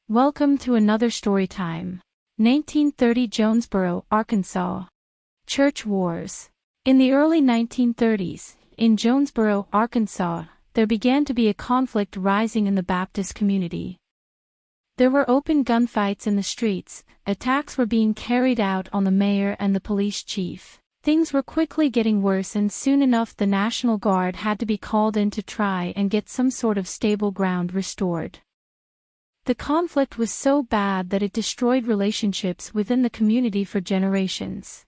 Welcome to another story time. 1930 Jonesboro, Arkansas. Church Wars. In the early 1930s, in Jonesboro, Arkansas, there began to be a conflict rising in the Baptist community. There were open gunfights in the streets, attacks were being carried out on the mayor and the police chief. Things were quickly getting worse, and soon enough the National Guard had to be called in to try and get some sort of stable ground restored. The conflict was so bad that it destroyed relationships within the community for generations.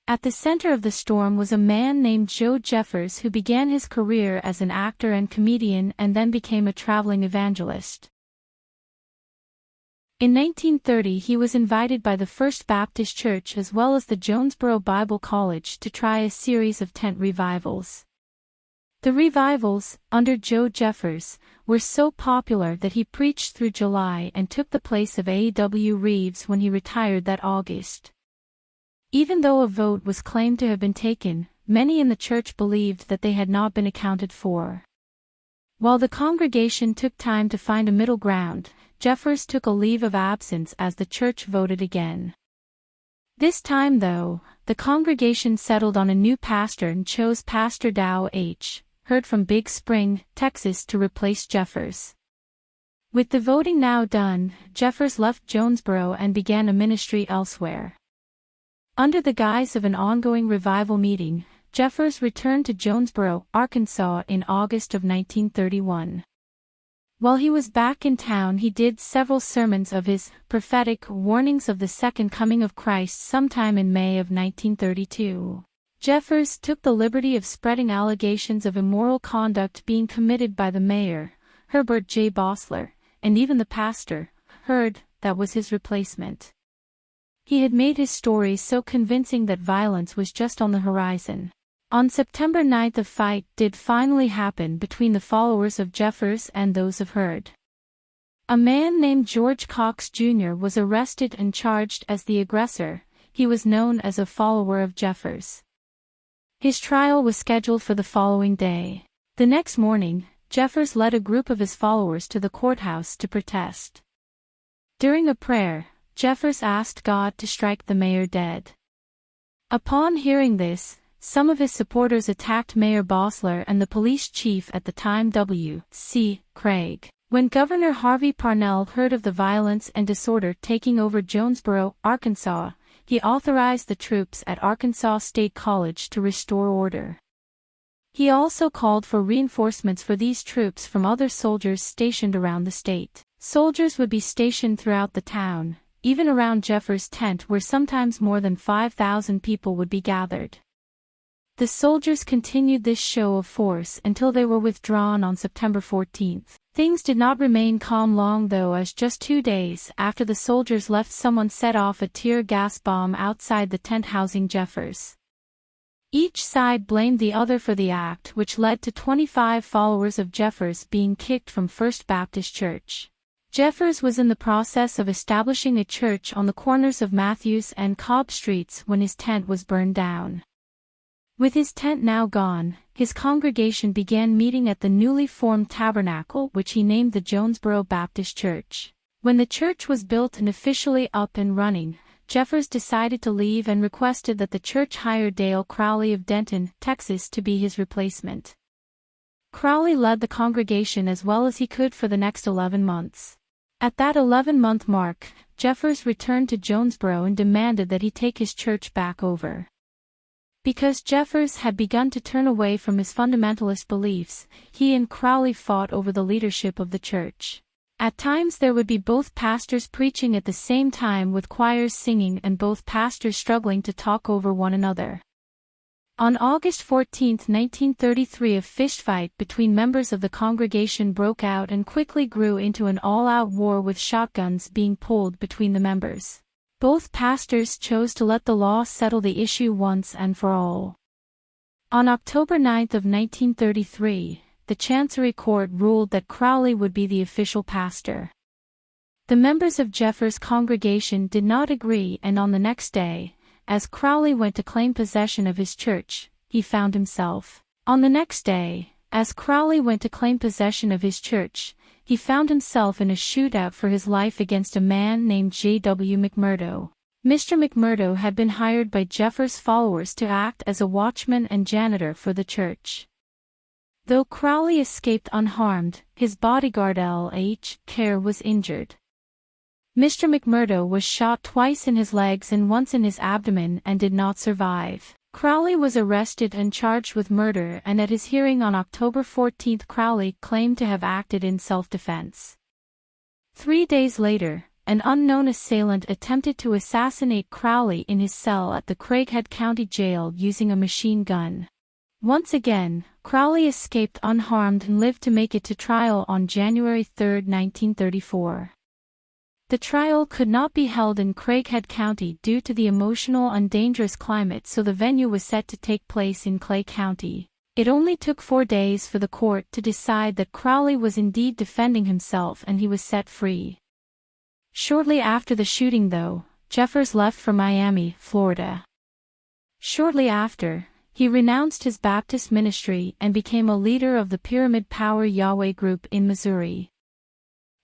At the center of the storm was a man named Joe Jeffers, who began his career as an actor and comedian and then became a traveling evangelist. In 1930 he was invited by the First Baptist Church as well as the Jonesboro Bible College to try a series of tent revivals. The revivals, under Joe Jeffers, were so popular that he preached through July and took the place of A.W. Reeves when he retired that August. Even though a vote was claimed to have been taken, many in the church believed that they had not been accounted for. While the congregation took time to find a middle ground, Jeffers took a leave of absence as the church voted again. This time, though, the congregation settled on a new pastor and chose Pastor Dow H. Heard from Big Spring, Texas, to replace Jeffers. With the voting now done, Jeffers left Jonesboro and began a ministry elsewhere. Under the guise of an ongoing revival meeting, Jeffers returned to Jonesboro, Arkansas in August of 1931. While he was back in town, he did several sermons of his prophetic warnings of the second coming of Christ sometime in May of 1932. Jeffers took the liberty of spreading allegations of immoral conduct being committed by the mayor, Herbert J. Bossler, and even the pastor, Hurd, that was his replacement. He had made his story so convincing that violence was just on the horizon. On September 9th, a fight did finally happen between the followers of Jeffers and those of Hurd. A man named George Cox Jr. was arrested and charged as the aggressor. He was known as a follower of Jeffers. His trial was scheduled for the following day. The next morning, Jeffers led a group of his followers to the courthouse to protest. During a prayer, Jeffers asked God to strike the mayor dead. Upon hearing this, some of his supporters attacked Mayor Bossler and the police chief at the time, W. C. Craig. When Governor Harvey Parnell heard of the violence and disorder taking over Jonesboro, Arkansas, he authorized the troops at Arkansas State College to restore order. He also called for reinforcements for these troops from other soldiers stationed around the state. Soldiers would be stationed throughout the town, even around Jeffers' tent, where sometimes more than 5,000 people would be gathered. The soldiers continued this show of force until they were withdrawn on September 14th. Things did not remain calm long, though, as just 2 days after the soldiers left, someone set off a tear gas bomb outside the tent housing Jeffers. Each side blamed the other for the act, which led to 25 followers of Jeffers being kicked from First Baptist Church. Jeffers was in the process of establishing a church on the corners of Matthews and Cobb Streets when his tent was burned down. With his tent now gone, his congregation began meeting at the newly formed tabernacle, which he named the Jonesboro Baptist Church. When the church was built and officially up and running, Jeffers decided to leave and requested that the church hire Dale Crowley of Denton, Texas, to be his replacement. Crowley led the congregation as well as he could for the next 11 months. At that 11-month mark, Jeffers returned to Jonesboro and demanded that he take his church back over. Because Jeffers had begun to turn away from his fundamentalist beliefs, he and Crowley fought over the leadership of the church. At times there would be both pastors preaching at the same time with choirs singing and both pastors struggling to talk over one another. On August 14, 1933, a fistfight between members of the congregation broke out and quickly grew into an all-out war, with shotguns being pulled between the members. Both pastors chose to let the law settle the issue once and for all. On October 9 of 1933, the Chancery Court ruled that Crowley would be the official pastor. The members of Jeffers' congregation did not agree, and on the next day, as Crowley went to claim possession of his church, he found himself. On the next day, as Crowley went to claim possession of his church, he found himself in a shootout for his life against a man named J.W. McMurdo. Mr. McMurdo had been hired by Jeffers' followers to act as a watchman and janitor for the church. Though Crowley escaped unharmed, his bodyguard L.H. Kerr was injured. Mr. McMurdo was shot twice in his legs and once in his abdomen and did not survive. Crowley was arrested and charged with murder, and at his hearing on October 14 Crowley claimed to have acted in self-defense. 3 days later, an unknown assailant attempted to assassinate Crowley in his cell at the Craighead County Jail using a machine gun. Once again, Crowley escaped unharmed and lived to make it to trial on January 3, 1934. The trial could not be held in Craighead County due to the emotional and dangerous climate, so the venue was set to take place in Clay County. It only took 4 days for the court to decide that Crowley was indeed defending himself and he was set free. Shortly after the shooting though, Jeffers left for Miami, Florida. Shortly after, he renounced his Baptist ministry and became a leader of the Pyramid Power Yahweh group in Missouri.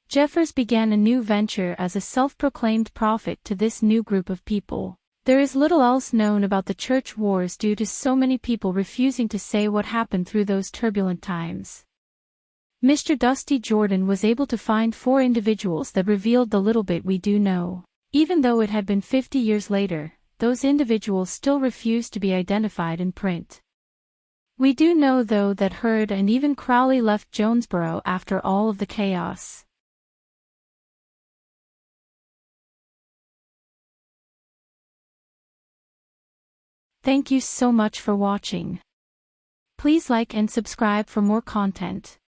Jeffers began a new venture as a self-proclaimed prophet to this new group of people. There is little else known about the church wars due to so many people refusing to say what happened through those turbulent times. Mr. Dusty Jordan was able to find 4 individuals that revealed the little bit we do know. Even though it had been 50 years later, those individuals still refused to be identified in print. We do know though that Hurd and even Crowley left Jonesboro after all of the chaos. Thank you so much for watching. Please like and subscribe for more content.